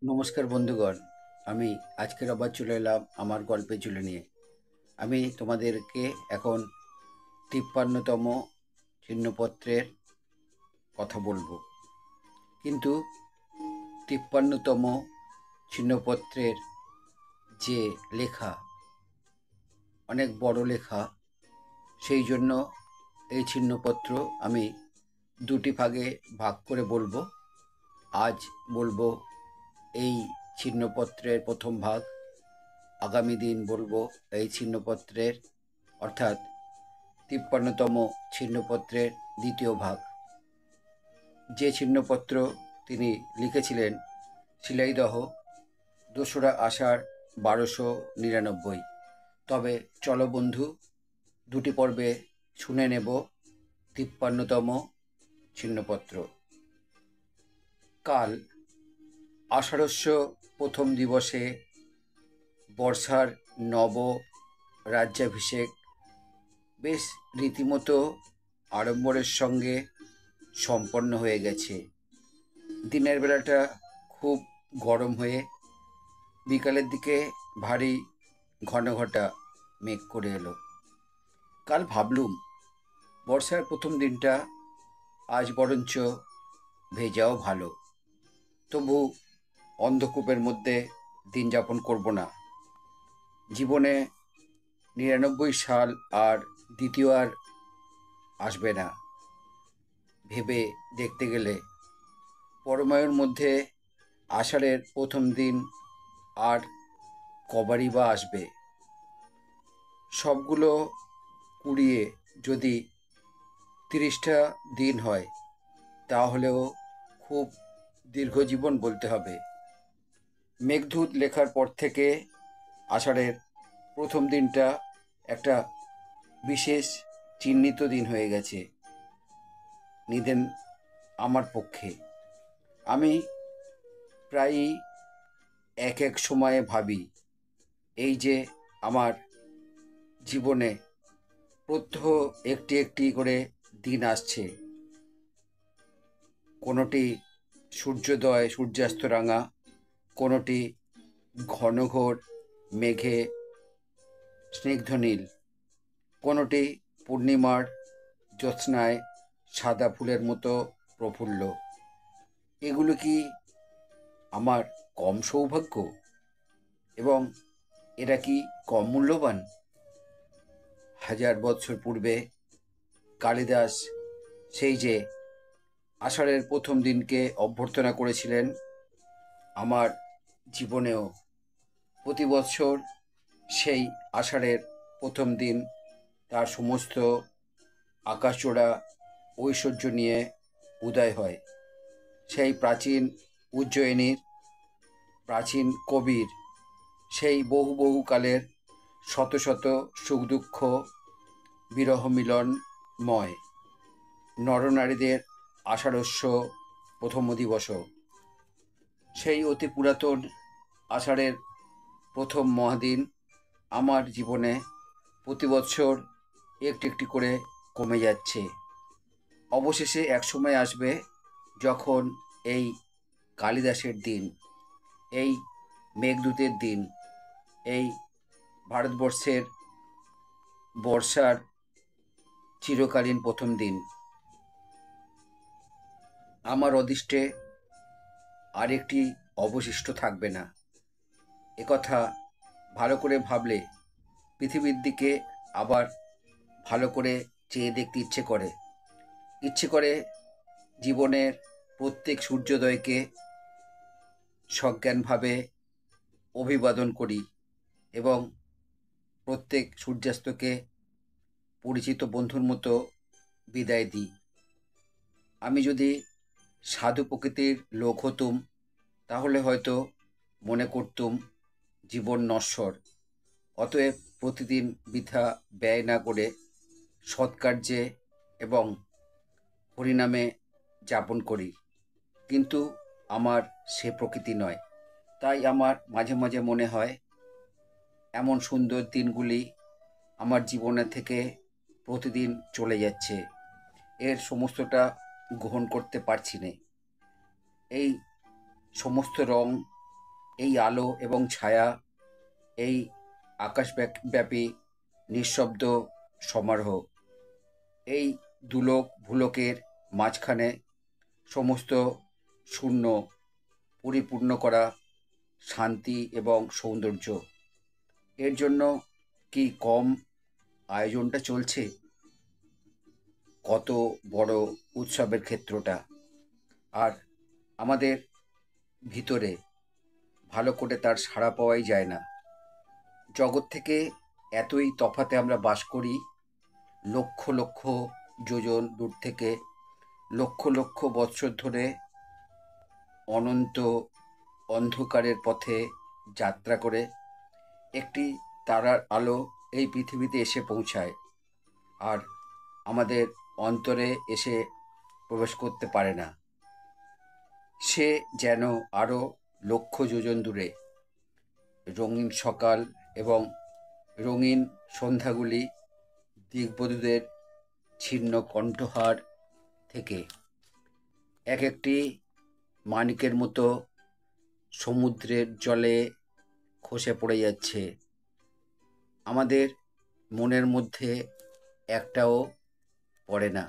নমস্কার বন্ধুগণ। আমি আজকের আবার চলে এলাম আমার গল্পের ঝুলি নিয়ে। আমি তোমাদেরকে এখন ৫৩তম ছিন্নপত্রের কথা বলবো। কিন্তু ৫৩তম ছিন্নপত্রের যে লেখা, অনেক বড় লেখা, সেই জন্য এই ছিন্নপত্র আমি দুটি ভাগে ভাগ করে বলবো। আজ বলবো এই ছিন্নপত্রের প্রথম ভাগ, আগামী দিন বলবো এই ছিন্নপত্রের অর্থাৎ ৫৩তম ছিন্নপত্রের দ্বিতীয় ভাগ। যে ছিন্নপত্র তিনি লিখেছিলেন শিলাইদহ, ২রা আষাঢ় ১২৯৯। তবে চলো বন্ধু, দুটি পর্বে শুনে নেব ৫৩তম ছিন্নপত্র। কাল আষাঢ়স্য প্রথম দিবসে বর্ষার নব রাজ্যাভিষেক বেশ রীতিমতো আড়ম্বরের সঙ্গে সম্পন্ন হয়ে গেছে। দিনের বেলাটা খুব গরম হয়ে বিকালের দিকে ভারী ঘনঘটা মেঘ করে এলো। কাল ভাবলুম বর্ষার প্রথম দিনটা আজ বরঞ্চ ভেজাও ভালো, তবু অন্ধকূপের মধ্যে দিন যাপন করব না। জীবনে ৯৯ সাল আর দ্বিতীয় আর আসবে না। ভেবে দেখতে গেলে পরমায়ুর মধ্যে আষাঢ়ের প্রথম দিন আর কবারই বা আসবে। সবগুলো কুড়িয়ে যদি ৩০টা দিন হয়, তাহলেও খুব দীর্ঘজীবন বলতে হবে। মেঘদূত লেখার পর থেকে আষাঢ়ের প্রথম দিনটা একটা বিশেষ চিহ্নিত দিন হয়ে গেছে নিদেন আমার পক্ষে। আমি প্রায়ই এক এক সময়ে ভাবি, এই যে আমার জীবনে প্রত্যহ একটি একটি করে দিন আসছে, কোনোটি সূর্যোদয় সূর্যাস্ত রাঙা, কোনোটি ঘনঘোর মেঘে স্নিগ্ধ নীল, কোনোটি পূর্ণিমার জ্যোৎস্নায় সাদা ফুলের মতো প্রফুল্ল। এগুলো কি আমার কম সৌভাগ্য এবং এরা কি কম মূল্যবান? হাজার বৎসর পূর্বে কালিদাস সেই যে আষাঢ়ের প্রথম দিনকে অভ্যর্থনা করেছিলেন, আমার জীবনেও প্রতি বৎসর সেই আষাঢ়ের প্রথম দিন তার সমস্ত আকাশচোড়া ঐশ্বর্য নিয়ে উদয় হয়। সেই প্রাচীন উজ্জয়িনীর প্রাচীন কবির সেই বহু বহু কালের শত শত সুখ দুঃখ বিরহ মিলনময় নরনারীদের আষাঢ়স্য প্রথম দিবস। সেই অতি পুরাতন আষাঢ়ের প্রথম মহাদিন আমার জীবনে প্রতি বৎসর একটি একটি করে কমে যাচ্ছে। অবশেষে এক সময় আসবে যখন এই কালিদাসের দিন, এই মেঘদূতের দিন, এই ভারতবর্ষের বর্ষার চিরকালীন প্রথম দিন আমার অদৃষ্টে আরেকটি অবশিষ্ট থাকবে না। একথা ভালো করে ভাবলে পৃথিবীর দিকে আবার ভালো করে চেয়ে দেখতে ইচ্ছে করে জীবনের প্রত্যেক সূর্যোদয়কে সজ্ঞানভাবে অভিবাদন করি এবং প্রত্যেক সূর্যাস্তকে পরিচিত বন্ধুর মতো বিদায় দিই। আমি যদি সাধু প্রকৃতির লোক হতুম, তাহলে হয়তো মনে করতুম জীবন নশ্বর, অতএব প্রতিদিন বৃথা ব্যয় না করে সৎকার্যে এবং হরিনামে যাপন করি। কিন্তু আমার সে প্রকৃতি নয়। তাই আমার মাঝে মাঝে মনে হয় এমন সুন্দর দিনগুলি আমার জীবনের থেকে প্রতিদিন চলে যাচ্ছে, এর সমস্তটা গ্রহণ করতে পারছি না। এই সমস্ত রং এই আলো এবং ছায়া, এই আকাশব্যাপী নিঃশব্দ সমারোহ, এই দুলোক ভুলোকের মাঝখানে সমস্ত শূন্য পরিপূর্ণ করা শান্তি এবং সৌন্দর্য, এর জন্য কি কম আয়োজনটা চলছে? কত বড় উৎসবের ক্ষেত্রটা! আর আমাদের ভিতরে ভালো করে তার সাড়া পাওয়াই যায় না। জগৎ থেকে এতই তফাতে আমরা বাস করি, লক্ষ লক্ষ যোজন দূর থেকে, লক্ষ লক্ষ বৎসর ধরে অনন্ত অন্ধকারের পথে যাত্রা করে একটি তারার আলো এই পৃথিবীতে এসে পৌঁছায়, আর আমাদের অন্তরে এসে প্রবেশ করতে পারে না। সে যেন আরও লক্ষ যোজন দূরে। রঙিন সকাল এবং রঙিন সন্ধ্যাগুলি দিগ্বধূদের ছিন্ন কণ্ঠহার থেকে এক একটি মানিকের মতো সমুদ্রের জলে খসে পড়ে যাচ্ছে। আমাদের মনের মধ্যে একটাও পড়ে না।